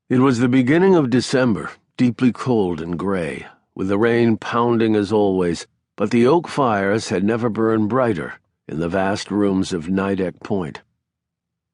It was the beginning of December, deeply cold and gray, with the rain pounding as always, but the oak fires had never burned brighter in the vast rooms of Nideck Point.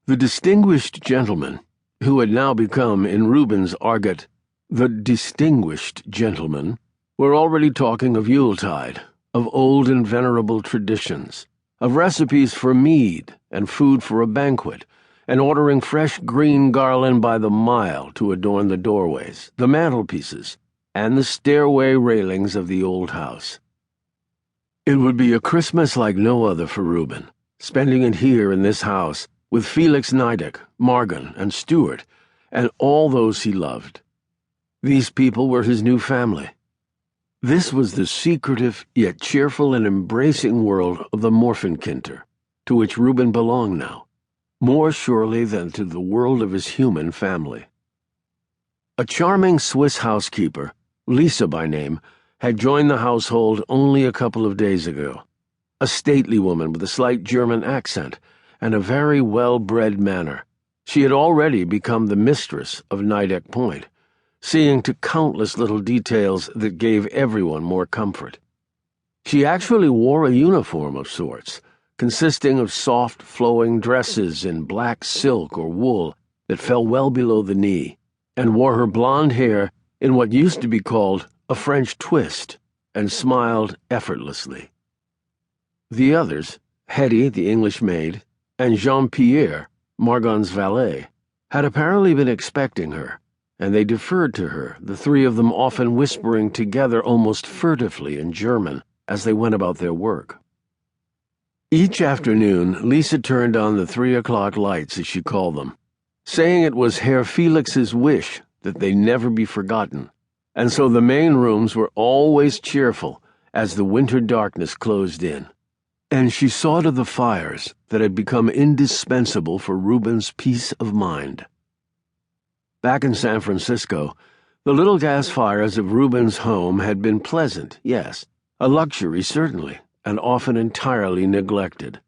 The distinguished gentlemen, who had now become, in Reuben's argot, the distinguished gentlemen, were already talking of Yuletide, of old and venerable traditions, of recipes for mead and food for a banquet, and ordering fresh green garland by the mile to adorn the doorways, the mantelpieces, and the stairway railings of the old house. It would be a Christmas like no other for Reuben, spending it here in this house with Felix Nideck, Morgan, and Stuart, and all those he loved. These people were his new family. This was the secretive yet cheerful and embracing world of the Morphenkinder, to which Reuben belonged now, more surely than to the world of his human family. A charming Swiss housekeeper, Lisa by name, had joined the household only a couple of days ago, a stately woman with a slight German accent and a very well-bred manner. She had already become the mistress of Nideck Point, seeing to countless little details that gave everyone more comfort. She actually wore a uniform of sorts, consisting of soft, flowing dresses in black silk or wool that fell well below the knee, and wore her blonde hair in what used to be called a French twist, and smiled effortlessly. The others, Hetty, the English maid, and Jean-Pierre, Margon's valet, had apparently been expecting her, and they deferred to her, the three of them often whispering together almost furtively in German as they went about their work. Each afternoon, Lisa turned on the 3 o'clock lights, as she called them, saying it was Herr Felix's wish that they never be forgotten, and so the main rooms were always cheerful as the winter darkness closed in. And she saw to the fires that had become indispensable for Reuben's peace of mind. Back in San Francisco, the little gas fires of Reuben's home had been pleasant, yes, a luxury certainly, and often entirely neglected.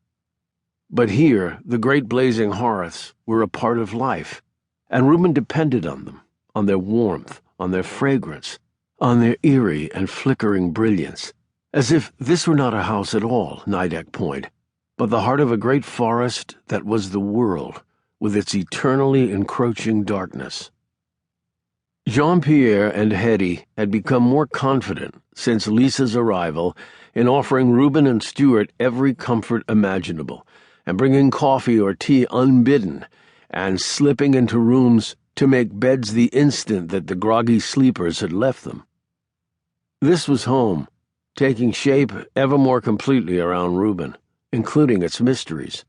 But here, the great blazing hearths were a part of life, and Reuben depended on them, on their warmth, on their fragrance, on their eerie and flickering brilliance, as if this were not a house at all, Nideck Point, but the heart of a great forest that was the world, with its eternally encroaching darkness. Jean-Pierre and Hetty had become more confident since Lisa's arrival in offering Reuben and Stuart every comfort imaginable, and bringing coffee or tea unbidden, and slipping into rooms to make beds the instant that the groggy sleepers had left them. This was home, taking shape ever more completely around Reuben, including its mysteries.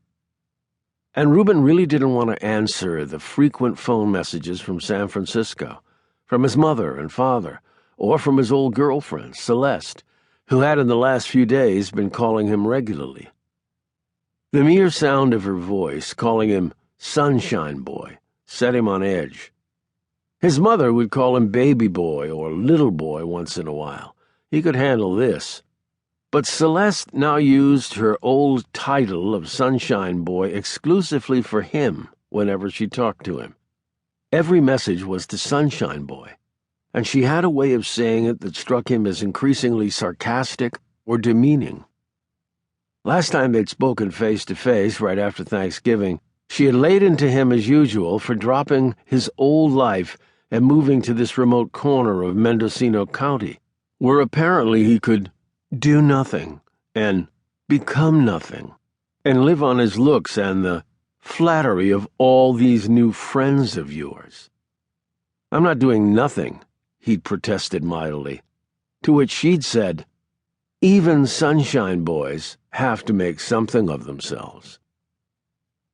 And Reuben really didn't want to answer the frequent phone messages from San Francisco, from his mother and father, or from his old girlfriend, Celeste, who had in the last few days been calling him regularly. The mere sound of her voice, calling him Sunshine Boy, set him on edge. His mother would call him Baby Boy or Little Boy once in a while. He could handle this. But Celeste now used her old title of Sunshine Boy exclusively for him whenever she talked to him. Every message was to Sunshine Boy, and she had a way of saying it that struck him as increasingly sarcastic or demeaning. Last time they'd spoken face-to-face, right after Thanksgiving, she had laid into him as usual for dropping his old life and moving to this remote corner of Mendocino County, where apparently he could do nothing and become nothing, and live on his looks and the flattery of all these new friends of yours. "I'm not doing nothing," he'd protested mightily, to which she'd said, "Even sunshine boys have to make something of themselves."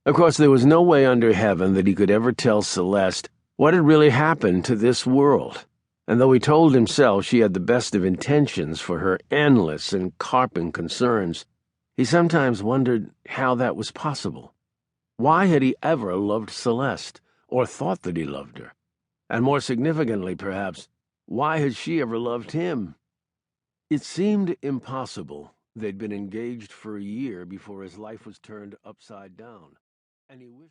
Of course, there was no way under heaven that he could ever tell Celeste what had really happened to this world, and though he told himself she had the best of intentions for her endless and carping concerns, he sometimes wondered how that was possible. Why had he ever loved Celeste, or thought that he loved her? And more significantly, perhaps, why had she ever loved him? It seemed impossible they'd been engaged for a year before his life was turned upside down, and he wished